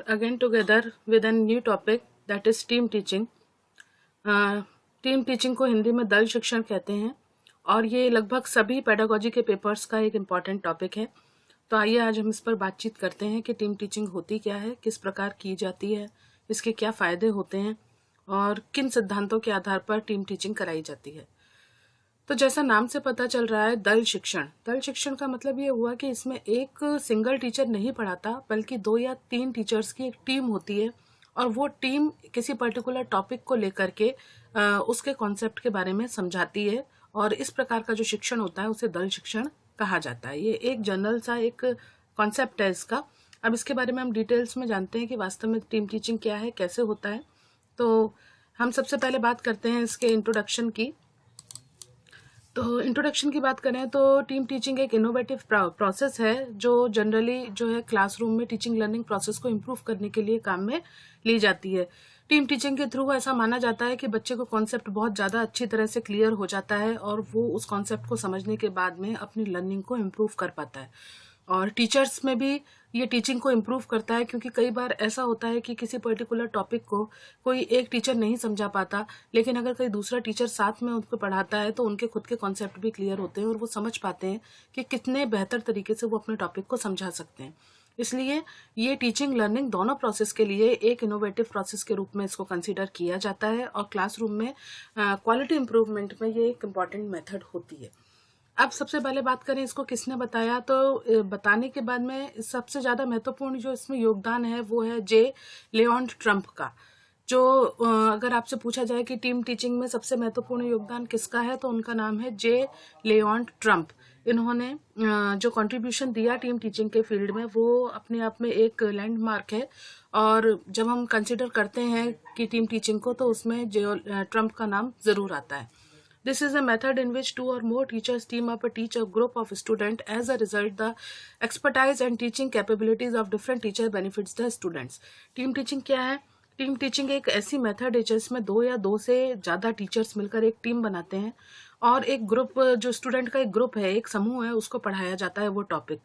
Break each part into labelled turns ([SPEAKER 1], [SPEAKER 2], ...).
[SPEAKER 1] again together with a new topic that is team teaching. Team teaching को हिंदी में दल शिक्षण कहते हैं और ये लगभग सभी पेडागोजी के पेपर्स का एक इम्पॉर्टेंट टॉपिक है। तो आइए आज हम इस पर बातचीत करते हैं कि टीम टीचिंग होती क्या है, किस प्रकार की जाती है, इसके क्या फ़ायदे होते हैं और किन सिद्धांतों के आधार पर टीम टीचिंग कराई जाती है। तो जैसा नाम से पता चल रहा है, दल शिक्षण का मतलब ये हुआ कि इसमें एक सिंगल टीचर नहीं पढ़ाता बल्कि 2 या 3 टीचर्स की एक टीम होती है और वो टीम किसी पर्टिकुलर टॉपिक को लेकर के उसके कॉन्सेप्ट के बारे में समझाती है और इस प्रकार का जो शिक्षण होता है उसे दल शिक्षण कहा जाता है। ये एक जनरल सा एक कॉन्सेप्ट है इसका। अब इसके बारे में हम डिटेल्स में जानते हैं कि वास्तव में टीम टीचिंग क्या है, कैसे होता है। तो हम सबसे पहले बात करते हैं इसके इंट्रोडक्शन की। तो इंट्रोडक्शन की बात करें तो टीम टीचिंग एक इनोवेटिव प्रोसेस है जो जनरली जो है क्लासरूम में टीचिंग लर्निंग प्रोसेस को इम्प्रूव करने के लिए काम में ली जाती है। टीम टीचिंग के थ्रू ऐसा माना जाता है कि बच्चे को कॉन्सेप्ट बहुत ज़्यादा अच्छी तरह से क्लियर हो जाता है और वो उस कॉन्सेप्ट को समझने के बाद में अपनी लर्निंग को इम्प्रूव कर पाता है। और टीचर्स में भी ये टीचिंग को इम्प्रूव करता है, क्योंकि कई बार ऐसा होता है कि किसी पर्टिकुलर टॉपिक को कोई एक टीचर नहीं समझा पाता, लेकिन अगर कोई दूसरा टीचर साथ में उनको पढ़ाता है तो उनके खुद के कॉन्सेप्ट भी क्लियर होते हैं और वो समझ पाते हैं कि कितने बेहतर तरीके से वो अपने टॉपिक को समझा सकते हैं। इसलिए ये टीचिंग लर्निंग दोनों प्रोसेस के लिए एक इनोवेटिव प्रोसेस के रूप में इसको कंसीडर किया जाता है और क्लासरूम में क्वालिटी इम्प्रूवमेंट में ये एक इम्पॉर्टेंट मेथड होती है। अब सबसे पहले बात करें इसको किसने बताया, तो बताने के बाद में सबसे ज़्यादा महत्वपूर्ण जो इसमें योगदान है वो है जे लियोन ट्रम्प का। जो अगर आपसे पूछा जाए कि टीम टीचिंग में सबसे महत्वपूर्ण योगदान किसका है तो उनका नाम है जे लियोन ट्रम्प। इन्होंने जो कंट्रीब्यूशन दिया टीम टीचिंग के फील्ड में वो अपने आप में एक लैंडमार्क है और जब हम कंसिडर करते हैं कि टीम टीचिंग को तो उसमें जे ट्रम्प का नाम ज़रूर आता है। This is a method in which 2 or more teachers team up to teach a group of students. As a result, the expertise and teaching capabilities of different teachers benefits the students. Team teaching क्या है? Team teaching एक ऐसी method है जिसमें 2 या 2 से ज़्यादा teachers मिलकर एक टीम बनाते हैं और एक ग्रुप, जो स्टूडेंट का एक ग्रुप है, एक समूह है, उसको पढ़ाया जाता है वो टॉपिक,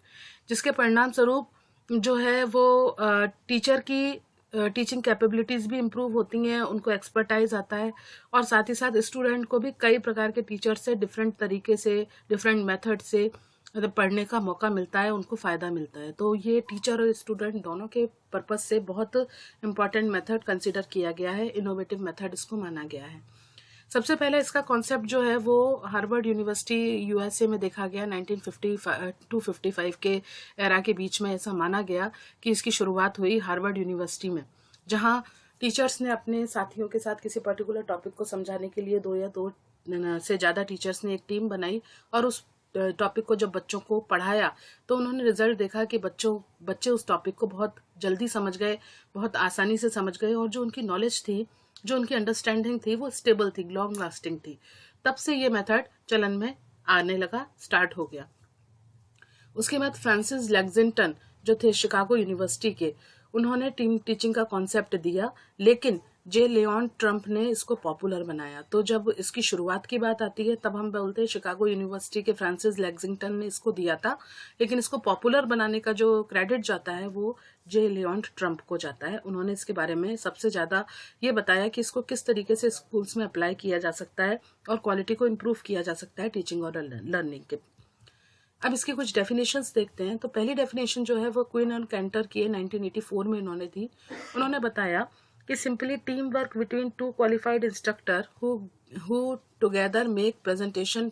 [SPEAKER 1] जिसके परिणाम स्वरूप जो है वो टीचर की टीचिंग कैपेबिलिटीज़ भी इम्प्रूव होती हैं, उनको एक्सपर्टाइज आता है और साथ ही साथ स्टूडेंट को भी कई प्रकार के टीचर से डिफरेंट तरीके से, डिफरेंट मेथड से पढ़ने का मौका मिलता है, उनको फ़ायदा मिलता है। तो ये टीचर और स्टूडेंट दोनों के पर्पस से बहुत इम्पॉर्टेंट मेथड कंसिडर किया गया है, इनोवेटिव मेथड इसको माना गया है। सबसे पहले इसका कॉन्सेप्ट जो है वो हार्वर्ड यूनिवर्सिटी यूएसए में देखा गया 1955 के एरा के बीच में। ऐसा माना गया कि इसकी शुरुआत हुई हार्वर्ड यूनिवर्सिटी में, जहां टीचर्स ने अपने साथियों के साथ किसी पर्टिकुलर टॉपिक को समझाने के लिए 2 या 2 से ज़्यादा टीचर्स ने एक टीम बनाई और उस टॉपिक को जब बच्चों को पढ़ाया तो उन्होंने रिजल्ट देखा कि बच्चे उस टॉपिक को बहुत जल्दी समझ गए, बहुत आसानी से समझ गए और जो उनकी नॉलेज थी, जो उनकी अंडरस्टैंडिंग थी वो स्टेबल थी, लॉन्ग लास्टिंग थी। तब से ये मेथड चलन में आने लगा, स्टार्ट हो गया। उसके बाद फ्रांसिस लेक्सिंगटन जो थे शिकागो यूनिवर्सिटी के, उन्होंने टीम टीचिंग का कॉन्सेप्ट दिया, लेकिन जे लियोन ट्रम्प ने इसको पॉपुलर बनाया। तो जब इसकी शुरुआत की बात आती है तब हम बोलते हैं शिकागो यूनिवर्सिटी के फ्रांसिस लेक्सिंगटन ने इसको दिया था, लेकिन इसको पॉपुलर बनाने का जो क्रेडिट जाता है वो जे लियोन ट्रम्प को जाता है। उन्होंने इसके बारे में सबसे ज़्यादा ये बताया कि इसको किस तरीके से स्कूल्स में अप्लाई किया जा सकता है और क्वालिटी को इम्प्रूव किया जा सकता है टीचिंग और लर्निंग के। अब इसकी कुछ डेफिनेशंस देखते हैं। तो पहली डेफिनेशन जो है वो क्वीन और कैंटर की 1984 में इन्होंने दी। उन्होंने बताया कि simply team work between 2 qualified instructor who together make presentation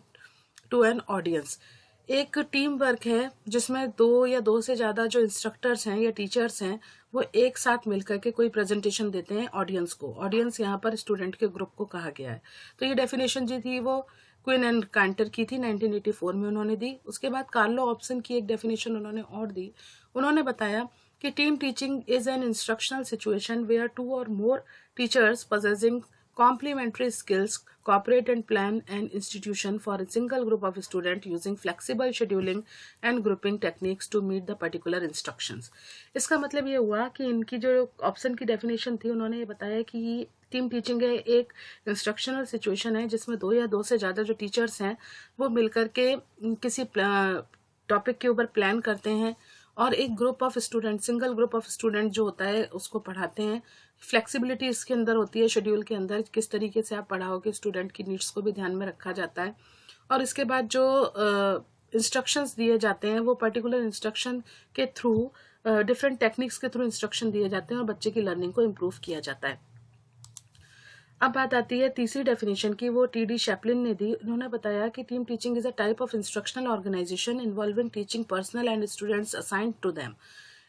[SPEAKER 1] to an audience. एक टीम वर्क है जिसमें 2 या 2 से ज़्यादा जो इंस्ट्रक्टर्स हैं या टीचर्स हैं वो एक साथ मिलकर के कोई प्रेजेंटेशन देते हैं ऑडियंस को। ऑडियंस यहाँ पर स्टूडेंट के ग्रुप को कहा गया है। तो ये डेफिनेशन जो थी वो क्वीन एंड कैंटर की थी, 1984 में उन्होंने दी। उसके बाद कार्लो हॉब्सन की एक डेफिनेशन उन्होंने और दी। उन्होंने बताया कि team teaching is an instructional situation where 2 or more teachers possessing complementary skills cooperate and plan an institution for a single group of students using flexible scheduling and grouping techniques to meet the particular instructions। इसका मतलब ये हुआ कि इनकी जो option की definition थी, उन्होंने ये बताया कि टीम टीचिंग है एक इंस्ट्रक्शनल सिचुएशन है जिसमें 2 या 2 से ज़्यादा जो टीचर्स हैं वो मिलकर के किसी टॉपिक के ऊपर प्लान करते हैं और एक group of student, single group of student जो होता है उसको पढ़ाते हैं। फ्लेक्सिबिलिटी इसके अंदर होती है, शेड्यूल के अंदर किस तरीके से आप पढ़ाओगे, स्टूडेंट की नीड्स को भी ध्यान में रखा जाता है। और इसके बाद जो इंस्ट्रक्शंस दिए जाते हैं वो पर्टिकुलर इंस्ट्रक्शन के थ्रू, डिफरेंट टेक्निक्स के थ्रू इंस्ट्रक्शन दिए जाते हैं और बच्चे की लर्निंग को इम्प्रूव किया जाता है। अब बात आती है तीसरी डेफिनेशन की, वो टी.डी. शैपलिन ने दी। उन्होंने बताया कि team teaching is a type of instructional organization involving teaching personal and students assigned to them,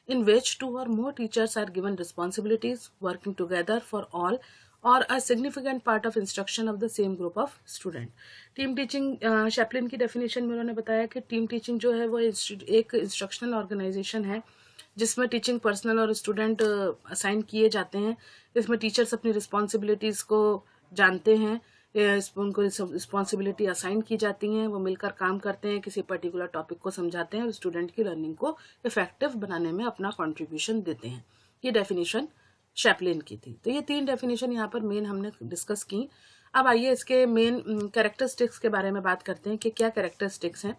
[SPEAKER 1] in which two or more teachers are given responsibilities working together for all or a significant part of instruction of the same group of student। Team teaching Shaplin की definition में उन्होंने बताया कि team teaching जो है वो एक instructional organisation है जिसमें टीचिंग पर्सनल और स्टूडेंट असाइन किए जाते हैं। इसमें टीचर्स अपनी रिस्पॉन्सिबिलिटीज़ को जानते हैं, उनको रिस्पॉन्सिबिलिटी असाइन की जाती हैं, वो मिलकर काम करते हैं, किसी पर्टिकुलर टॉपिक को समझाते हैं और स्टूडेंट की लर्निंग को इफेक्टिव बनाने में अपना कंट्रीब्यूशन देते हैं। ये डेफिनेशन शैपलिन की थी। तो ये 3 डेफिनेशन यहाँ पर मेन हमने डिस्कस की। अब आइए इसके मेन कैरेक्टरिस्टिक्स के बारे में बात करते हैं कि क्या कैरेक्टरिस्टिक्स हैं।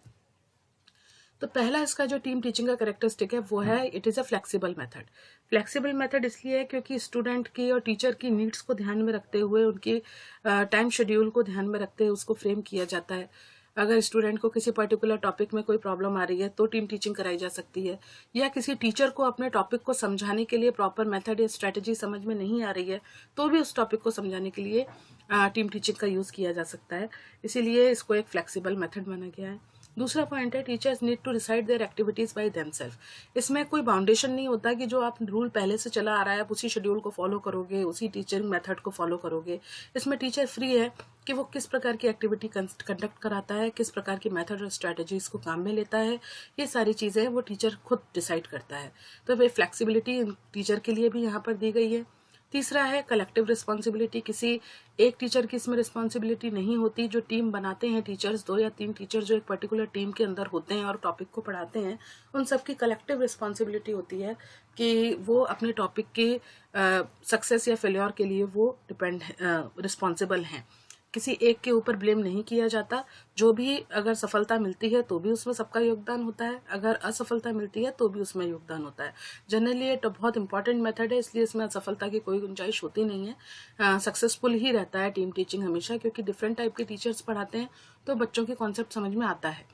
[SPEAKER 1] तो पहला इसका जो टीम टीचिंग का कैरेक्टरिस्टिक है वो है it is a flexible method. Flexible method इसलिए है क्योंकि स्टूडेंट की और टीचर की नीड्स को ध्यान में रखते हुए, उनकी टाइम शेड्यूल को ध्यान में रखते हुए उसको फ्रेम किया जाता है। अगर स्टूडेंट को किसी पर्टिकुलर टॉपिक में कोई प्रॉब्लम आ रही है तो टीम टीचिंग कराई जा सकती है, या किसी टीचर को अपने टॉपिक को समझाने के लिए प्रॉपर मेथड या स्ट्रेटजी समझ में नहीं आ रही है तो भी उस टॉपिक को समझाने के लिए टीम टीचिंग का यूज़ किया जा सकता है। इसीलिए इसको एक फ्लेक्सिबल मेथड माना गया है। दूसरा पॉइंट है teachers need to decide their activities by themselves. इसमें कोई बाउंडेशन नहीं होता कि जो आप रूल पहले से चला आ रहा है आप उसी शेड्यूल को फॉलो करोगे, उसी टीचिंग मेथड को फॉलो करोगे। इसमें टीचर फ्री है कि वो किस प्रकार की एक्टिविटी कंडक्ट कराता है, किस प्रकार की मेथड और स्ट्रेटजीज को काम में लेता है, ये सारी चीज़ें वो टीचर खुद डिसाइड करता है। तो वे फ्लेक्सिबिलिटी टीचर के लिए भी यहाँ पर दी गई है। तीसरा है कलेक्टिव रिस्पॉन्सिबिलिटी। किसी एक टीचर की इसमें रिस्पॉन्सिबिलिटी नहीं होती। जो टीम बनाते हैं टीचर्स, 2 या 3 टीचर जो एक पर्टिकुलर टीम के अंदर होते हैं और टॉपिक को पढ़ाते हैं, उन सबकी कलेक्टिव रिस्पॉन्सिबिलिटी होती है कि वो अपने टॉपिक की सक्सेस या फेल्योर के लिए वो रिस्पॉन्सिबल हैं। किसी एक के ऊपर ब्लेम नहीं किया जाता। जो भी अगर सफलता मिलती है तो भी उसमें सबका योगदान होता है, अगर असफलता मिलती है तो भी उसमें योगदान होता है। जनरली ये तो बहुत इंपॉर्टेंट मेथड है, इसलिए इसमें असफलता की कोई गुंजाइश होती नहीं है। सक्सेसफुल ही रहता है टीम टीचिंग हमेशा, क्योंकि डिफरेंट टाइप के टीचर्स पढ़ाते हैं तो बच्चों के कॉन्सेप्ट समझ में आता है।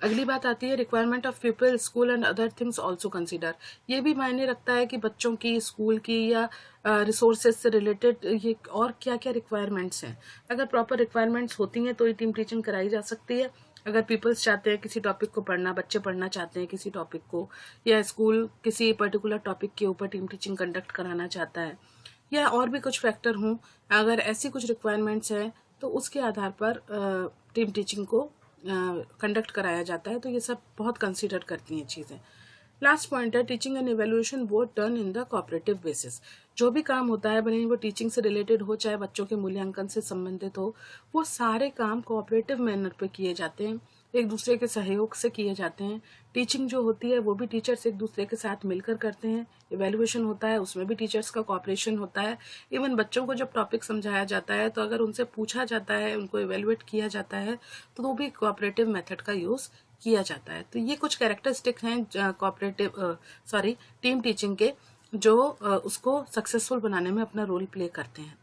[SPEAKER 1] अगली बात आती है requirement of people, school and other things also consider. ये भी मायने रखता है कि बच्चों की, स्कूल की या रिसोर्सेज से रिलेटेड ये और क्या क्या रिक्वायरमेंट्स हैं। अगर प्रॉपर रिक्वायरमेंट्स होती हैं तो ये टीम टीचिंग कराई जा सकती है। अगर पीपल्स चाहते हैं किसी टॉपिक को पढ़ना, बच्चे पढ़ना चाहते हैं किसी टॉपिक को, या स्कूल किसी पर्टिकुलर टॉपिक के ऊपर टीम टीचिंग कंडक्ट कराना चाहता है, या और भी कुछ फैक्टर हों, अगर ऐसी कुछ रिक्वायरमेंट्स हैं तो उसके आधार पर टीम टीचिंग को कंडक्ट कराया जाता है। तो ये सब बहुत कंसीडर करती हैं चीज़ें। लास्ट पॉइंट है teaching and evaluation both done in the cooperative basis. जो भी काम होता है, भले ही वो टीचिंग से रिलेटेड हो चाहे बच्चों के मूल्यांकन से संबंधित हो, वो सारे काम कोऑपरेटिव मैनर पे किए जाते हैं, एक दूसरे के सहयोग से किए जाते हैं। टीचिंग जो होती है वो भी टीचर्स एक दूसरे के साथ मिलकर करते हैं। इवेल्युएशन होता है उसमें भी टीचर्स का कोऑपरेशन होता है। इवन बच्चों को जब टॉपिक समझाया जाता है तो अगर उनसे पूछा जाता है, उनको इवेल्युएट किया जाता है तो वो भी कोऑपरेटिव मेथड का यूज़ किया जाता है। तो ये कुछ कैरेक्टरिस्टिक्स हैं टीम टीचिंग के, जो उसको सक्सेसफुल बनाने में अपना रोल प्ले करते हैं।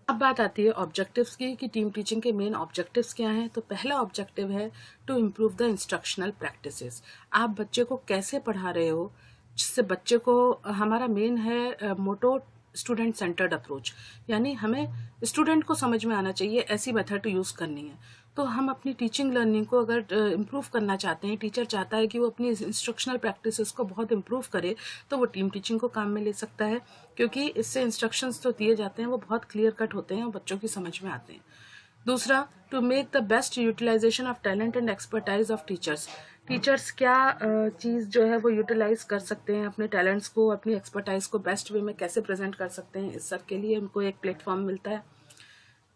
[SPEAKER 1] अब बात आती है ऑब्जेक्टिव्स की कि टीम टीचिंग के मेन ऑब्जेक्टिव्स क्या हैं। तो पहला ऑब्जेक्टिव है to improve the instructional practices. आप बच्चे को कैसे पढ़ा रहे हो, जिससे बच्चे को, हमारा मेन है मोटो स्टूडेंट सेंटर्ड अप्रोच, यानी हमें स्टूडेंट को समझ में आना चाहिए, ऐसी मेथड यूज़ करनी है। तो हम अपनी टीचिंग लर्निंग को अगर इम्प्रूव करना चाहते हैं, टीचर चाहता है कि वो अपनी इंस्ट्रक्शनल प्रैक्टिसेस को बहुत इम्प्रूव करे, तो वो टीम टीचिंग को काम में ले सकता है, क्योंकि इससे इंस्ट्रक्शंस जो दिए जाते हैं वो बहुत क्लियर कट होते हैं और बच्चों की समझ में आते हैं। दूसरा, to make the best utilization of talent and expertise of teachers. Teachers क्या चीज़ जो है वो यूटिलाइज कर सकते हैं, अपने टैलेंट्स को, अपनी एक्सपर्टाइज को बेस्ट वे में कैसे प्रेजेंट कर सकते हैं, इस सब के लिए उनको एक प्लेटफॉर्म मिलता है।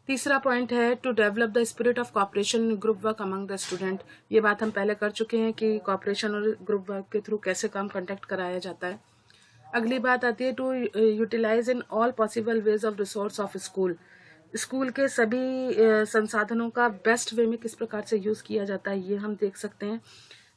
[SPEAKER 1] तीसरा पॉइंट है to develop the spirit of cooperation group work among the student. ये बात हम पहले कर चुके हैं कि कॉपरेशन और ग्रुप वर्क के थ्रू कैसे काम कंडक्ट कराया जाता है। अगली बात आती है to utilize in all possible ways of resource of school. School के सभी संसाधनों का बेस्ट वे में किस प्रकार से यूज़ किया जाता है ये हम देख सकते हैं।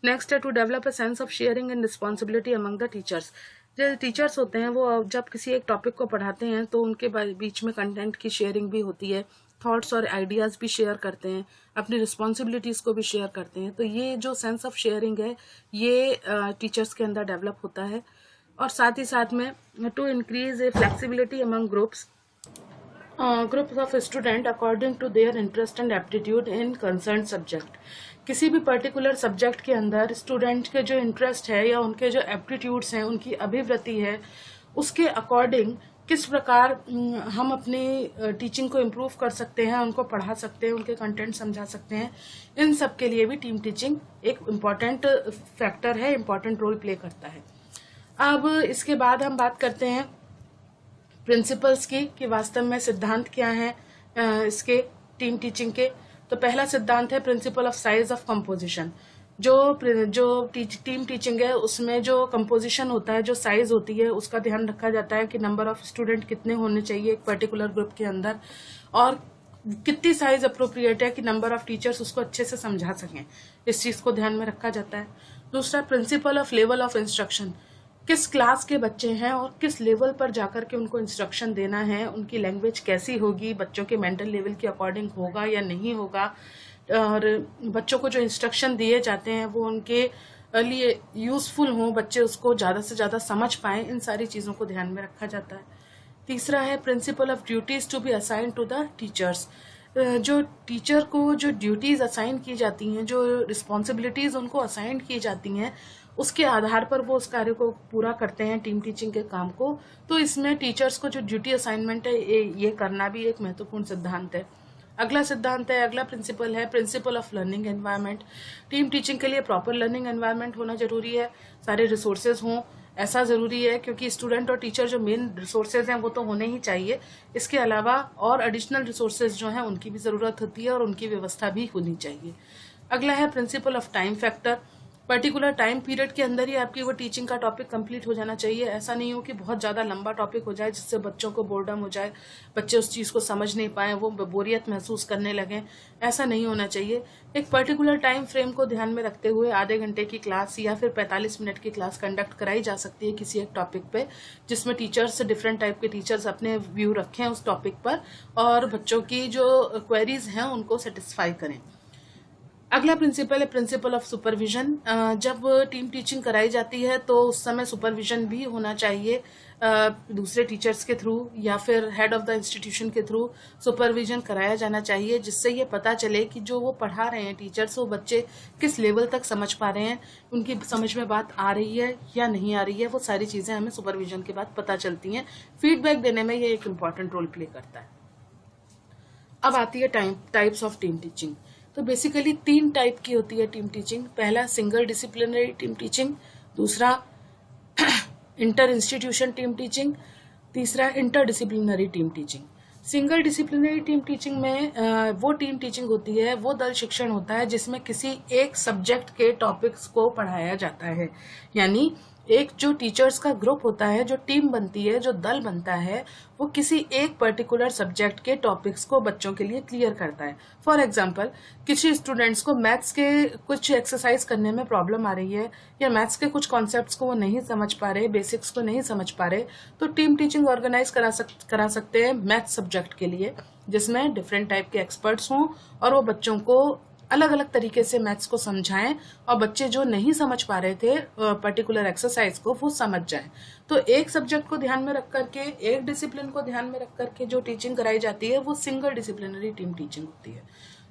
[SPEAKER 1] नेक्स्ट है to develop a sense of sharing and responsibility among the teachers. जो टीचर्स होते हैं वो जब किसी एक टॉपिक को पढ़ाते हैं तो उनके बीच में कंटेंट की शेयरिंग भी होती है, थॉट्स और आइडियाज़ भी शेयर करते हैं, अपनी रिस्पॉन्सिबिलिटीज़ को भी शेयर करते हैं। तो ये जो सेंस ऑफ शेयरिंग है ये टीचर्स के अंदर डेवलप होता है। और साथ ही साथ में to increase a flexibility among groups of student according to their interest and aptitude in concern subject. किसी भी पर्टिकुलर सब्जेक्ट के अंदर स्टूडेंट के जो इंटरेस्ट है या उनके जो एप्टीट्यूड्स हैं, उनकी अभिवृत्ति है, उसके अकॉर्डिंग किस प्रकार हम अपनी टीचिंग को इम्प्रूव कर सकते हैं, उनको पढ़ा सकते हैं, उनके कंटेंट समझा सकते हैं, इन सब के लिए भी टीम टीचिंग एक इम्पॉर्टेंट फैक्टर है, इम्पॉर्टेंट रोल प्ले करता है। अब इसके बाद हम बात करते हैं प्रिंसिपल्स की कि वास्तव में सिद्धांत क्या हैं इसके टीम टीचिंग के। तो पहला सिद्धांत है principle of size of composition. जो टीम टीचिंग है उसमें जो कंपोजिशन होता है, जो साइज होती है, उसका ध्यान रखा जाता है कि नंबर ऑफ स्टूडेंट कितने होने चाहिए एक पर्टिकुलर ग्रुप के अंदर, और कितनी साइज अप्रोप्रिएट है कि नंबर ऑफ टीचर्स उसको अच्छे से समझा सकें। इस चीज को ध्यान में रखा जाता है। दूसरा principle of level of instruction. किस क्लास के बच्चे हैं और किस लेवल पर जाकर के उनको इंस्ट्रक्शन देना है, उनकी लैंग्वेज कैसी होगी, बच्चों के मेंटल लेवल के अकॉर्डिंग होगा या नहीं होगा, और बच्चों को जो इंस्ट्रक्शन दिए जाते हैं वो उनके लिए यूजफुल हों, बच्चे उसको ज़्यादा से ज़्यादा समझ पाएं, इन सारी चीज़ों को ध्यान में रखा जाता है। तीसरा है principle of duties to be assign to the teachers. जो टीचर को जो ड्यूटीज असाइन की जाती हैं, जो रिस्पॉन्सिबिलिटीज उनको असाइन की जाती हैं, उसके आधार पर वो उस कार्य को पूरा करते हैं, टीम टीचिंग के काम को। तो इसमें टीचर्स को जो ड्यूटी असाइनमेंट है ये करना भी एक महत्वपूर्ण सिद्धांत है। अगला प्रिंसिपल है principle of learning environment. Team teaching के लिए प्रॉपर लर्निंग एनवायरनमेंट होना जरूरी है, सारे रिसोर्सेज हों, ऐसा जरूरी है क्योंकि स्टूडेंट और टीचर जो मेन रिसोर्सेज हैं वो तो होने ही चाहिए। इसके अलावा और एडिशनल रिसोर्सेज जो हैं उनकी भी जरूरत होती है और उनकी व्यवस्था भी होनी चाहिए। अगला है principle of time factor. Particular time period के अंदर ही आपकी वो टीचिंग का टॉपिक कंप्लीट हो जाना चाहिए। ऐसा नहीं हो कि बहुत ज़्यादा लंबा टॉपिक हो जाए जिससे बच्चों को बोर्डम हो जाए, बच्चे उस चीज़ को समझ नहीं पाए, वो बोरियत महसूस करने लगें। ऐसा नहीं होना चाहिए। एक पर्टिकुलर टाइम फ्रेम को ध्यान में रखते हुए आधे घंटे की क्लास या फिर 45 मिनट की क्लास कंडक्ट कराई जा सकती है किसी एक टॉपिक पे, जिसमें टीचर्स डिफरेंट टाइप के टीचर्स अपने व्यू रखें उस टॉपिक पर और बच्चों की जो क्वेरीज हैं उनको सेटिस्फाई करें। अगला प्रिंसिपल है प्रिंसिपल ऑफ सुपरविजन। जब टीम टीचिंग कराई जाती है तो उस समय सुपरविजन भी होना चाहिए, दूसरे टीचर्स के थ्रू या फिर हेड ऑफ द इंस्टीट्यूशन के थ्रू सुपरविजन कराया जाना चाहिए, जिससे ये पता चले कि जो वो पढ़ा रहे हैं टीचर्स, वो बच्चे किस लेवल तक समझ पा रहे हैं, उनकी समझ में बात आ रही है या नहीं आ रही है। वो सारी चीजें हमें सुपरविजन के बाद पता चलती हैं। फीडबैक देने में ये एक इम्पॉर्टेंट रोल प्ले करता है। अब आती है टाइप्स ऑफ टीम टीचिंग। तो बेसिकली 3 टाइप की होती है टीम टीचिंग। पहला सिंगल डिसिप्लिनरी टीम टीचिंग, दूसरा इंटर इंस्टीट्यूशन टीम टीचिंग, तीसरा inter disciplinary team teaching. Single disciplinary team teaching में वो टीम टीचिंग होती है, वो दल शिक्षण होता है जिसमें किसी एक सब्जेक्ट के टॉपिक्स को पढ़ाया जाता है। यानी एक जो टीचर्स का ग्रुप होता है, जो टीम बनती है, जो दल बनता है, वो किसी एक पर्टिकुलर सब्जेक्ट के टॉपिक्स को बच्चों के लिए क्लियर करता है। फॉर एग्जांपल, किसी स्टूडेंट्स को मैथ्स के कुछ एक्सरसाइज करने में प्रॉब्लम आ रही है या मैथ्स के कुछ कॉन्सेप्ट्स को वो नहीं समझ पा रहे, बेसिक्स को नहीं समझ पा रहे, तो टीम टीचिंग ऑर्गेनाइज करा सकते हैं मैथ्स सब्जेक्ट के लिए, जिसमें डिफरेंट टाइप के एक्सपर्ट्स हों और वो बच्चों को अलग अलग तरीके से मैथ्स को समझाएं और बच्चे जो नहीं समझ पा रहे थे पर्टिकुलर एक्सरसाइज को, वो समझ जाएं। तो एक सब्जेक्ट को ध्यान में रख करके, एक डिसिप्लिन को ध्यान में रख करके जो टीचिंग कराई जाती है वो सिंगल डिसिप्लिनरी टीम टीचिंग होती है।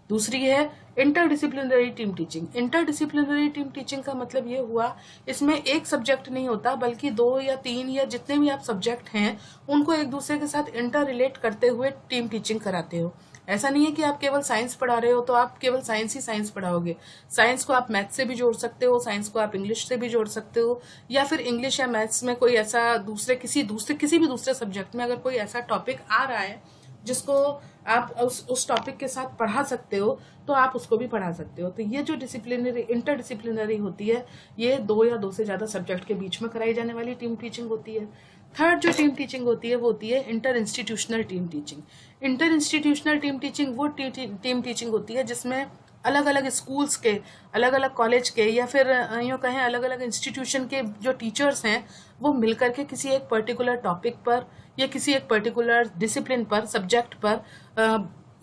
[SPEAKER 1] दूसरी है inter disciplinary team teaching. Inter disciplinary team teaching का मतलब ये हुआ, इसमें एक सब्जेक्ट नहीं होता बल्कि 2 या 3 या जितने भी आप सब्जेक्ट हैं उनको एक दूसरे के साथ इंटर रिलेट करते हुए टीम टीचिंग कराते हो। ऐसा नहीं है कि आप केवल साइंस पढ़ा रहे हो तो आप केवल साइंस ही साइंस पढ़ाओगे। साइंस को आप मैथ्स से भी जोड़ सकते हो, साइंस को आप इंग्लिश से भी जोड़ सकते हो, या फिर इंग्लिश या मैथ्स में कोई ऐसा किसी भी दूसरे सब्जेक्ट में अगर कोई ऐसा टॉपिक आ रहा है जिसको आप उस टॉपिक के साथ पढ़ा सकते हो तो आप उसको भी पढ़ा सकते हो। तो ये जो डिसिप्लिनरी इंटर डिसिप्लिनरी होती है, ये 2 या 2 से ज्यादा सब्जेक्ट के बीच में कराई जाने वाली टीम टीचिंग होती है। थर्ड जो टीम टीचिंग होती है वो होती है inter institutional team teaching. Inter institutional team teaching वो टीम टीचिंग होती है जिसमें अलग अलग स्कूल्स के, अलग अलग कॉलेज के, या फिर यूँ कहें अलग अलग इंस्टीट्यूशन के जो टीचर्स हैं वो मिलकर के किसी एक पर्टिकुलर टॉपिक पर या किसी एक पर्टिकुलर डिसिप्लिन पर, सब्जेक्ट पर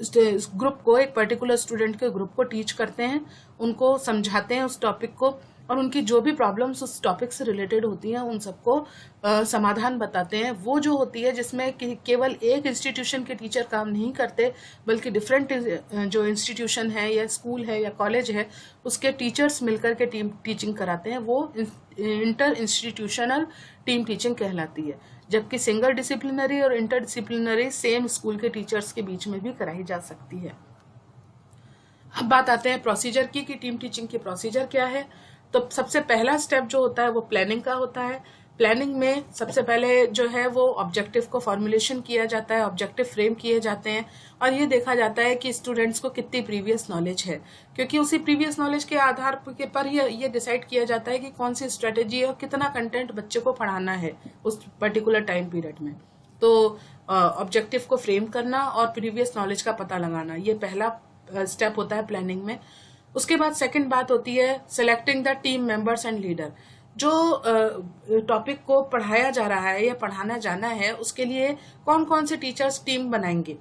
[SPEAKER 1] ग्रुप को, एक पर्टिकुलर स्टूडेंट के ग्रुप को टीच करते हैं, उनको समझाते हैं उस टॉपिक को, और उनकी जो भी प्रॉब्लम्स उस टॉपिक से रिलेटेड होती हैं उन सबको समाधान बताते हैं। वो जो होती है जिसमें केवल एक इंस्टीट्यूशन के टीचर काम नहीं करते, बल्कि डिफरेंट जो इंस्टीट्यूशन है या स्कूल है या कॉलेज है उसके टीचर्स मिलकर के टीचिंग कराते हैं, वो इंटर इंस्टीट्यूशनल टीम टीचिंग कहलाती है। जबकि सिंगल डिसिप्लिनरी और इंटर डिसिप्लिनरी सेम स्कूल के टीचर्स के बीच में भी कराई जा सकती है। अब बात आते हैं प्रोसीजर की कि टीम टीचिंग की प्रोसीजर क्या है। तो सबसे पहला स्टेप जो होता है वो प्लानिंग का होता है। प्लानिंग में सबसे पहले जो है वो ऑब्जेक्टिव को फॉर्मुलेशन किया जाता है, ऑब्जेक्टिव फ्रेम किए जाते हैं, और ये देखा जाता है कि स्टूडेंट्स को कितनी प्रीवियस नॉलेज है, क्योंकि उसी प्रीवियस नॉलेज के आधार पर ये डिसाइड किया जाता है कि कौन सी स्ट्रेटेजी और कितना कंटेंट बच्चे को पढ़ाना है उस पर्टिकुलर टाइम पीरियड में। तो ऑब्जेक्टिव को फ्रेम करना और प्रीवियस नॉलेज का पता लगाना, ये पहला स्टेप होता है प्लानिंग में। उसके बाद सेकंड बात होती है selecting the team members and leader. जो टॉपिक को पढ़ाया जा रहा है या पढ़ाना जाना है उसके लिए कौन कौन से टीचर्स टीम बनाएंगे,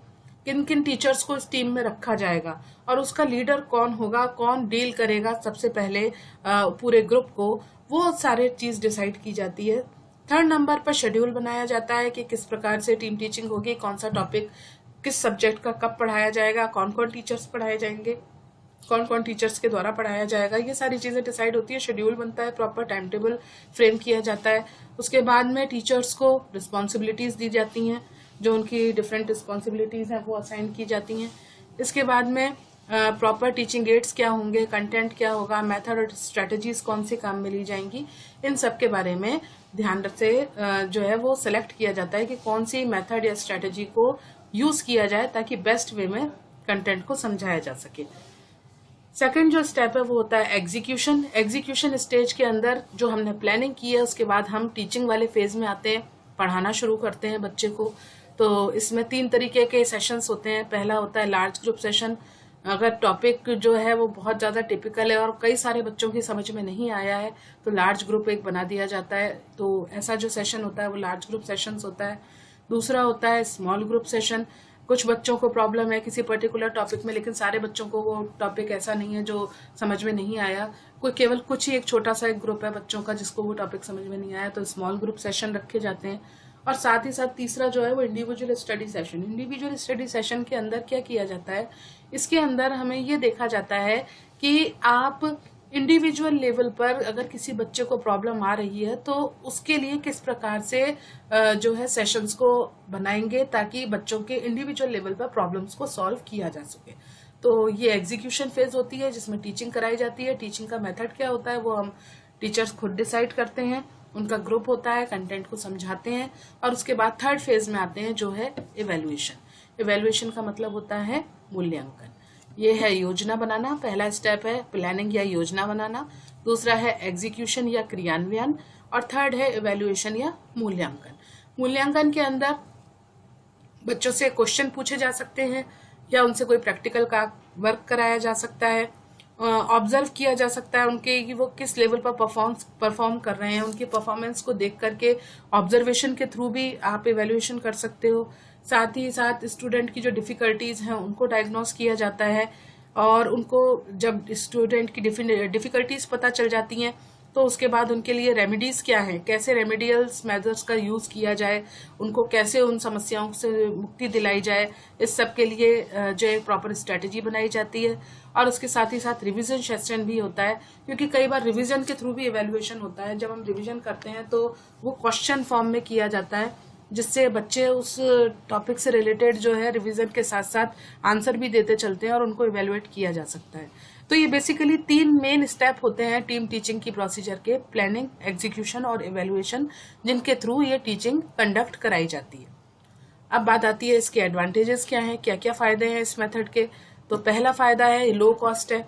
[SPEAKER 1] किन किन टीचर्स को इस टीम में रखा जाएगा, और उसका लीडर कौन होगा, कौन डील करेगा सबसे पहले पूरे ग्रुप को, वो सारे चीज डिसाइड की जाती है। थर्ड नंबर पर शेड्यूल बनाया जाता है कि किस प्रकार से टीम टीचिंग होगी, कौन सा टॉपिक किस सब्जेक्ट का कब पढ़ाया जाएगा, कौन कौन टीचर्स पढ़ाए जाएंगे, कौन कौन टीचर्स के द्वारा पढ़ाया जाएगा, ये सारी चीजें डिसाइड होती है। शेड्यूल बनता है, प्रॉपर टाइम टेबल फ्रेम किया जाता है। उसके बाद में टीचर्स को रिस्पॉन्सिबिलिटीज दी जाती हैं, जो उनकी डिफरेंट रिस्पॉन्सिबिलिटीज हैं वो असाइन की जाती हैं। इसके बाद में प्रॉपर टीचिंग एड्स क्या होंगे, कंटेंट क्या होगा, मेथड और स्ट्रेटजीज कौन से काम में ली जाएंगी, इन सब के बारे में ध्यान से जो है वो सिलेक्ट किया जाता है कि कौन सी मेथड या स्ट्रेटजी को यूज किया जाए ताकि बेस्ट वे में कंटेंट को समझाया जा सके। सेकंड जो स्टेप है वो होता है एग्जीक्यूशन। एग्जीक्यूशन स्टेज के अंदर जो हमने प्लानिंग की है उसके बाद हम टीचिंग वाले फेज में आते हैं, पढ़ाना शुरू करते हैं बच्चे को। तो इसमें 3 तरीके के सेशंस होते हैं। पहला होता है लार्ज ग्रुप सेशन। अगर टॉपिक जो है वो बहुत ज्यादा टिपिकल है और कई सारे बच्चों की समझ में नहीं आया है तो लार्ज ग्रुप एक बना दिया जाता है, तो ऐसा जो सेशन होता है वो लार्ज ग्रुप सेशंस होता है। दूसरा होता है स्मॉल ग्रुप सेशन। कुछ बच्चों को प्रॉब्लम है किसी पर्टिकुलर टॉपिक में, लेकिन सारे बच्चों को वो टॉपिक ऐसा नहीं है जो समझ में नहीं आया, कोई केवल कुछ ही एक छोटा सा एक ग्रुप है बच्चों का जिसको वो टॉपिक समझ में नहीं आया, तो स्मॉल ग्रुप सेशन रखे जाते हैं। और साथ ही साथ तीसरा जो है वो individual study session. Individual study session के अंदर क्या किया जाता है, इसके अंदर हमें ये देखा जाता है कि आप इंडिविजुअल लेवल पर अगर किसी बच्चे को प्रॉब्लम आ रही है तो उसके लिए किस प्रकार से जो है सेशंस को बनाएंगे ताकि बच्चों के इंडिविजुअल लेवल पर प्रॉब्लम्स को सॉल्व किया जा सके। तो ये एग्जीक्यूशन फेज होती है जिसमें टीचिंग कराई जाती है। टीचिंग का मेथड क्या होता है वो हम टीचर्स खुद डिसाइड करते हैं, उनका ग्रुप होता है, कंटेंट को समझाते हैं, और उसके बाद थर्ड फेज में आते हैं जो है इवेल्युएशन। इवेल्युएशन का मतलब होता है मूल्यांकन। ये है योजना बनाना, पहला स्टेप है प्लानिंग या योजना बनाना, दूसरा है एग्जीक्यूशन या क्रियान्वयन, और थर्ड है इवेल्युएशन या मूल्यांकन। मूल्यांकन के अंदर बच्चों से क्वेश्चन पूछे जा सकते हैं या उनसे कोई प्रैक्टिकल का वर्क कराया जा सकता है, ऑब्जर्व किया जा सकता है उनके कि वो किस लेवल पर परफॉर्म कर रहे हैं। उनकी परफॉर्मेंस को देख करके ऑब्जर्वेशन के थ्रू भी आप इवेल्युएशन कर सकते हो। साथ ही साथ स्टूडेंट की जो डिफिकल्टीज हैं उनको डायग्नोस किया जाता है, और उनको जब स्टूडेंट की डिफिकल्टीज पता चल जाती हैं तो उसके बाद उनके लिए रेमेडीज क्या है, कैसे रेमेडियल्स मेथड्स का यूज किया जाए, उनको कैसे उन समस्याओं से मुक्ति दिलाई जाए, इस सब के लिए जो एक प्रॉपर स्ट्रेटेजी बनाई जाती है। और उसके साथ ही साथ रिवीजन सेशन भी होता है, क्योंकि कई बार रिवीजन के थ्रू भी इवेल्युएशन होता है। जब हम रिवीजन करते हैं तो वो क्वेश्चन फॉर्म में किया जाता है जिससे बच्चे उस टॉपिक से रिलेटेड जो है रिवीजन के साथ साथ आंसर भी देते चलते हैं और उनको इवेल्युएट किया जा सकता है। तो ये बेसिकली 3 मेन स्टेप होते हैं टीम टीचिंग की प्रोसीजर के, प्लानिंग, एग्जीक्यूशन और इवेल्युएशन, जिनके थ्रू ये टीचिंग कंडक्ट कराई जाती है। अब बात आती है इसके एडवांटेजेस क्या हैं, क्या क्या फायदे हैं इस मेथड के। तो पहला फायदा है लो कॉस्ट है।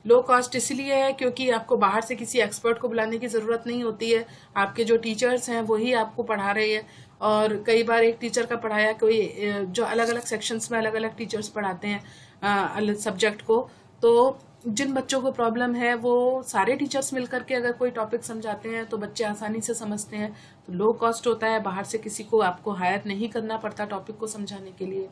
[SPEAKER 1] लो कॉस्ट इसलिए है क्योंकि आपको बाहर से किसी एक्सपर्ट को बुलाने की जरूरत नहीं होती है, आपके जो टीचर्स हैं वही आपको पढ़ा रहे हैं। और कई बार एक टीचर का पढ़ाया कोई जो अलग अलग सेक्शंस में अलग अलग टीचर्स पढ़ाते हैं अलग सब्जेक्ट को, तो जिन बच्चों को प्रॉब्लम है वो सारे टीचर्स मिलकर के अगर कोई टॉपिक समझाते हैं तो बच्चे आसानी से समझते हैं, तो लो कॉस्ट होता है, बाहर से किसी को आपको हायर नहीं करना पड़ता टॉपिक को समझाने के लिए।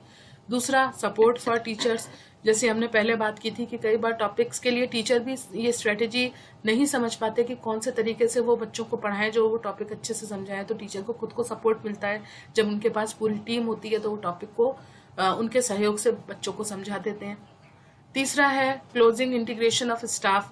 [SPEAKER 1] दूसरा, सपोर्ट फॉर टीचर्स। जैसे हमने पहले बात की थी कि कई बार टॉपिक्स के लिए टीचर भी ये स्ट्रेटेजी नहीं समझ पाते कि कौन से तरीके से वो बच्चों को पढ़ाएं जो वो टॉपिक अच्छे से समझाएं, तो टीचर को खुद को सपोर्ट मिलता है जब उनके पास पूरी टीम होती है तो वो टॉपिक को उनके सहयोग से बच्चों को समझा देते हैं। तीसरा है क्लोजिंग इंटीग्रेशन ऑफ स्टाफ।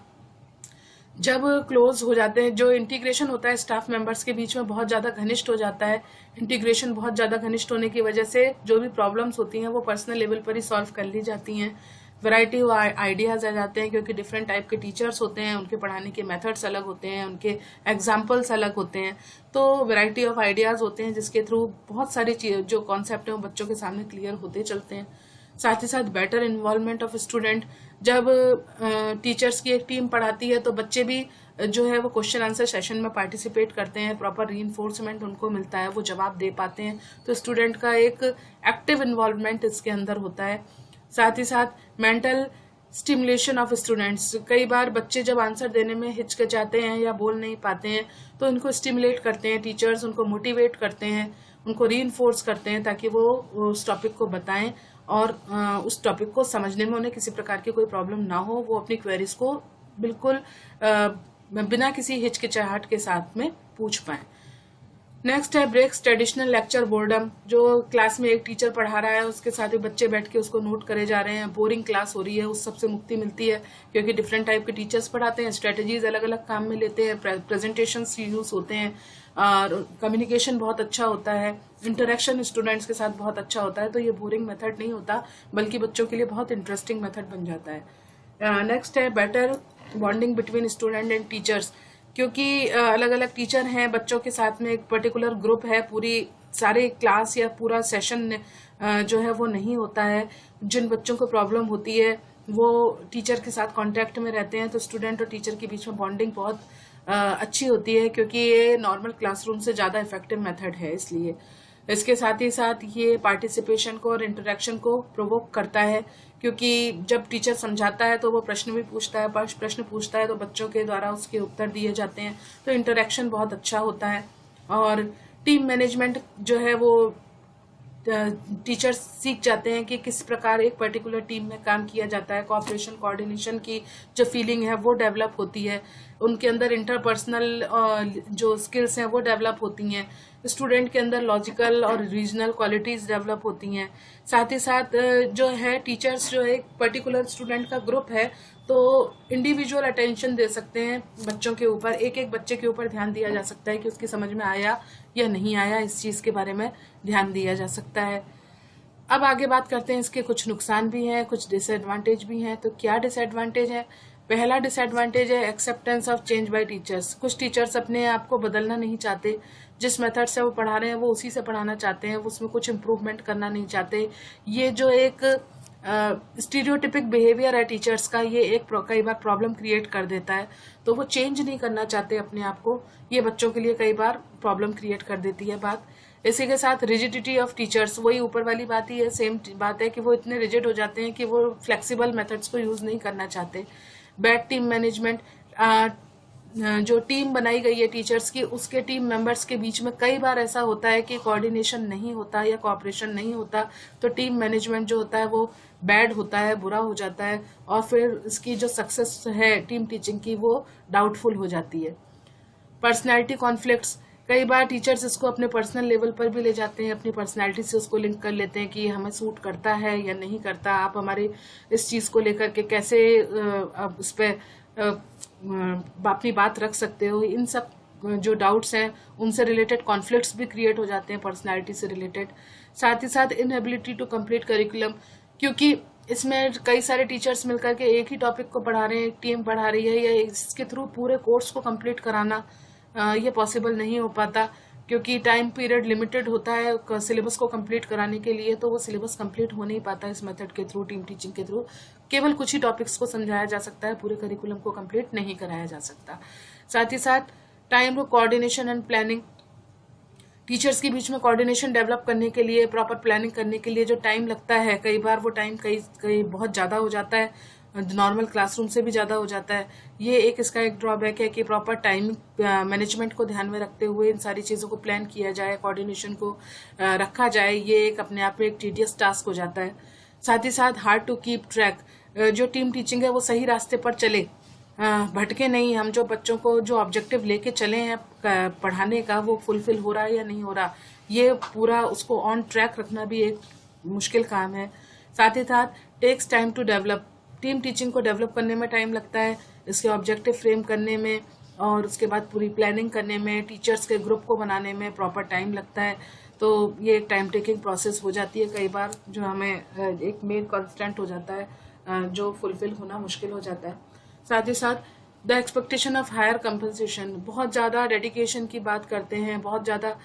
[SPEAKER 1] जब क्लोज हो जाते हैं, जो इंटीग्रेशन होता है स्टाफ मेंबर्स के बीच में बहुत ज़्यादा घनिष्ठ हो जाता है। इंटीग्रेशन बहुत ज़्यादा घनिष्ठ होने की वजह से जो भी प्रॉब्लम्स होती हैं वो पर्सनल लेवल पर ही सॉल्व कर ली जाती हैं। वैरायटी ऑफ आइडियाज़ आ जाते हैं क्योंकि डिफरेंट टाइप के टीचर्स होते हैं, उनके पढ़ाने के मेथड्स अलग होते हैं, उनके एग्जाम्पल्स अलग होते हैं, तो वैरायटी ऑफ आइडियाज़ होते हैं जिसके थ्रू बहुत सारी जो कॉन्सेप्ट हैं वो बच्चों के सामने क्लियर होते चलते हैं। साथ ही साथ बेटर इन्वॉल्वमेंट ऑफ स्टूडेंट। जब टीचर्स की एक टीम पढ़ाती है तो बच्चे भी जो है वो क्वेश्चन आंसर सेशन में पार्टिसिपेट करते हैं, प्रॉपर रीइंफोर्समेंट उनको मिलता है, वो जवाब दे पाते हैं, तो स्टूडेंट का एक एक्टिव इन्वॉल्वमेंट इसके अंदर होता है। साथ ही साथ मेंटल स्टिमुलेशन ऑफ स्टूडेंट्स। कई बार बच्चे जब आंसर देने में हिचकिचाते हैं या बोल नहीं पाते हैं तो इनको स्टिमुलेट करते हैं टीचर्स, उनको मोटिवेट करते हैं, उनको रीइंफोर्स करते हैं ताकि वो उस टॉपिक को बताएं और उस टॉपिक को समझने में उन्हें किसी प्रकार की कोई प्रॉब्लम ना हो, वो अपनी क्वेरीज को बिल्कुल बिना किसी हिचकिचाहट के साथ में पूछ पाएं। नेक्स्ट है ब्रेक्स ट्रेडिशनल लेक्चर बोर्डम। जो क्लास में एक टीचर पढ़ा रहा है उसके साथ ही बच्चे बैठ के उसको नोट करे जा रहे हैं, बोरिंग क्लास हो रही है, उस सबसे मुक्ति मिलती है क्योंकि डिफरेंट टाइप के टीचर्स पढ़ाते हैं, स्ट्रेटेजीज अलग अलग काम में लेते हैं, प्रेजेंटेशंस यूज होते हैं और कम्युनिकेशन बहुत अच्छा होता है, इंटरेक्शन स्टूडेंट्स के साथ बहुत अच्छा होता है, तो ये बोरिंग मेथड नहीं होता बल्कि बच्चों के लिए बहुत इंटरेस्टिंग मेथड बन जाता है। नेक्स्ट है better bonding between student and teachers. क्योंकि अलग अलग टीचर हैं, बच्चों के साथ में एक पर्टिकुलर ग्रुप है, पूरी सारे क्लास या पूरा सेशन जो है वो नहीं होता है। जिन बच्चों को प्रॉब्लम होती है वो टीचर के साथ कांटेक्ट में रहते हैं तो स्टूडेंट और टीचर के बीच में बॉन्डिंग बहुत अच्छी होती है क्योंकि ये नॉर्मल क्लासरूम से ज़्यादा इफेक्टिव मेथड है। इसलिए इसके साथ ही साथ ये पार्टिसिपेशन को और इंटरेक्शन को प्रोवोक करता है क्योंकि जब टीचर समझाता है तो वो प्रश्न भी पूछता है, प्रश्न पूछता है तो बच्चों के द्वारा उसके उत्तर दिए जाते हैं, तो इंटरेक्शन बहुत अच्छा होता है। और टीम मैनेजमेंट जो है वो टीचर्स सीख जाते हैं कि किस प्रकार एक पर्टिकुलर टीम में काम किया जाता है, कोऑपरेशन कोऑर्डिनेशन की जो फीलिंग है वो डेवलप होती है, उनके अंदर इंटरपर्सनल जो स्किल्स हैं वो डेवलप होती हैं, स्टूडेंट के अंदर लॉजिकल और रीजनल क्वालिटीज डेवलप होती हैं। साथ ही साथ जो है टीचर्स जो एक पर्टिकुलर स्टूडेंट का ग्रुप है तो इंडिविजुअल अटेंशन दे सकते हैं बच्चों के ऊपर, एक एक बच्चे के ऊपर ध्यान दिया जा सकता है कि उसकी समझ में आया या नहीं आया, इस चीज़ के बारे में ध्यान दिया जा सकता है। अब आगे बात करते हैं, इसके कुछ नुकसान भी हैं, कुछ डिसएडवांटेज भी हैं। तो क्या डिसएडवांटेज है? पहला डिसएडवांटेज है acceptance of change bye teachers. कुछ टीचर्स अपने आप को बदलना नहीं चाहते, जिस मेथड से वो पढ़ा रहे हैं वो उसी से पढ़ाना चाहते हैं, उसमें कुछ इम्प्रूवमेंट करना नहीं चाहते। ये जो एक स्टीरियोटिपिक बिहेवियर है टीचर्स का, ये एक कई बार प्रॉब्लम क्रिएट कर देता है, तो वो चेंज नहीं करना चाहते अपने आप को, ये बच्चों के लिए कई बार प्रॉब्लम क्रिएट कर देती है बात। इसी के साथ रिजिडिटी ऑफ टीचर्स, वही ऊपर वाली बात ही है, सेम बात है कि वो इतने रिजिड हो जाते हैं कि वो फ्लेक्सिबल मेथड्स को यूज नहीं करना चाहते। बैड टीम मैनेजमेंट, जो टीम बनाई गई है टीचर्स की, उसके टीम मेंबर्स के बीच में कई बार ऐसा होता है कि कोऑर्डिनेशन नहीं होता या कोऑपरेशन नहीं होता, तो टीम मैनेजमेंट जो होता है वो बैड होता है, बुरा हो जाता है और फिर इसकी जो सक्सेस है टीम टीचिंग की वो डाउटफुल हो जाती है। पर्सनैलिटी कॉन्फ्लिक्ट्स, कई बार टीचर्स इसको अपने पर्सनल लेवल पर भी ले जाते हैं, अपनी पर्सनैलिटी से उसको लिंक कर लेते हैं कि हमें सूट करता है या नहीं करता, आप हमारी इस चीज़ को लेकर के कैसे उस पर अपनी बात रख सकते हो। इन सब जो डाउट्स हैं उनसे रिलेटेड कॉन्फ्लिक्ट्स भी क्रिएट हो जाते हैं पर्सनैलिटी से रिलेटेड। साथ ही साथ इनएबिलिटी टू कंप्लीट करिकुलम, क्योंकि इसमें कई सारे टीचर्स मिलकर के एक ही टॉपिक को पढ़ा रहे हैं, एक टीम पढ़ा रही है, या इसके थ्रू पूरे कोर्स को कंप्लीट कराना ये पॉसिबल नहीं हो पाता क्योंकि टाइम पीरियड लिमिटेड होता है सिलेबस को कंप्लीट कराने के लिए, तो वो सिलेबस कंप्लीट हो नहीं पाता इस मेथड के थ्रू, टीम टीचिंग के थ्रू। केवल कुछ ही टॉपिक्स को समझाया जा सकता है, पूरे करिकुलम को कंप्लीट नहीं कराया जा सकता। साथ ही साथ time coordination and planning, teachers के बीच में कोऑर्डिनेशन डेवलप करने के लिए, प्रॉपर प्लानिंग करने के लिए जो टाइम लगता है, कई बार वो टाइम कई बहुत ज़्यादा हो जाता है नॉर्मल क्लासरूम से भी ज़्यादा हो जाता है। ये एक इसका एक ड्रॉबैक है कि प्रॉपर टाइम मैनेजमेंट को ध्यान में रखते हुए इन सारी चीज़ों को प्लान किया जाए, कोऑर्डिनेशन को रखा जाए, ये एक अपने आप में एक टीडियस टास्क हो जाता है। साथ ही साथ हार्ड टू कीप ट्रैक, जो टीम टीचिंग है वो सही रास्ते पर चले, भटके नहीं। हम जो बच्चों को जो ऑब्जेक्टिव लेके चले हैं पढ़ाने का, वो फुलफिल हो रहा है या नहीं हो रहा, ये पूरा उसको ऑन ट्रैक रखना भी एक मुश्किल काम है। साथ ही साथ takes time to develop, team teaching को डेवलप करने में टाइम लगता है, इसके ऑब्जेक्टिव फ्रेम करने में और उसके बाद पूरी प्लानिंग करने में, टीचर्स के ग्रुप को बनाने में प्रॉपर टाइम लगता है। तो ये एक टाइम टेकिंग प्रोसेस हो जाती है कई बार, जो हमें एक मेन कॉन्स्टेंट हो जाता है, जो फुलफिल होना मुश्किल हो जाता है। साथ ही साथ the expectation of higher compensation, बहुत ज़्यादा डेडिकेशन की बात करते हैं, बहुत ज़्यादा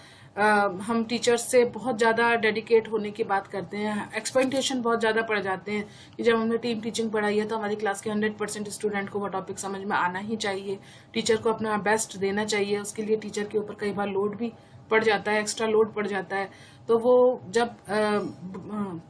[SPEAKER 1] हम टीचर्स से बहुत ज़्यादा डेडिकेट होने की बात करते हैं, एक्सपेक्टेशन बहुत ज़्यादा पड़ जाते हैं कि जब हमने टीम टीचिंग पढ़ाई है तो हमारी क्लास के 100% स्टूडेंट को वो टॉपिक समझ में आना ही चाहिए, टीचर को अपना बेस्ट देना चाहिए। उसके लिए टीचर के ऊपर कई बार लोड भी पड़ जाता है, एक्स्ट्रा लोड पड़ जाता है। तो वो जब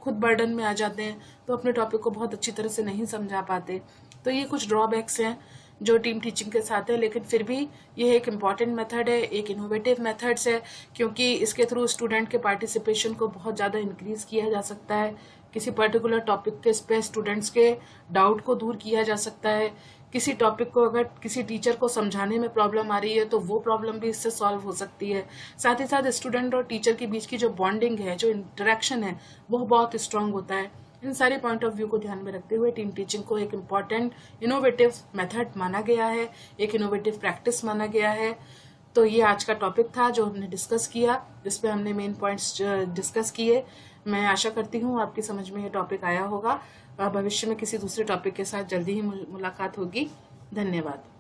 [SPEAKER 1] खुद बर्डन में आ जाते हैं तो अपने टॉपिक को बहुत अच्छी तरह से नहीं समझा पाते। तो ये कुछ ड्रॉबैक्स हैं जो टीम टीचिंग के साथ है, लेकिन फिर भी ये एक इम्पॉर्टेंट मेथड है, एक इनोवेटिव मेथड्स है, क्योंकि इसके थ्रू स्टूडेंट के पार्टिसिपेशन को बहुत ज़्यादा इंक्रीज किया जा सकता है, किसी पर्टिकुलर टॉपिक के पे स्टूडेंट्स के डाउट को दूर किया जा सकता है, किसी टॉपिक को अगर किसी टीचर को समझाने में प्रॉब्लम आ रही है तो वो प्रॉब्लम भी इससे सॉल्व हो सकती है। साथ ही साथ स्टूडेंट और टीचर के बीच की जो बॉन्डिंग है, जो इंटरेक्शन है, वो बहुत स्ट्रांग होता है। इन सारे पॉइंट ऑफ व्यू को ध्यान में रखते हुए टीम टीचिंग को एक इम्पॉर्टेंट इनोवेटिव मेथड माना गया है, एक इनोवेटिव प्रैक्टिस माना गया है। तो ये आज का टॉपिक था जो हमने डिस्कस किया, जिस पे हमने मेन पॉइंट्स डिस्कस किए। मैं आशा करती हूँ आपकी समझ में ये टॉपिक आया होगा। भविष्य में किसी दूसरे टॉपिक के साथ जल्दी ही मुलाकात होगी। धन्यवाद।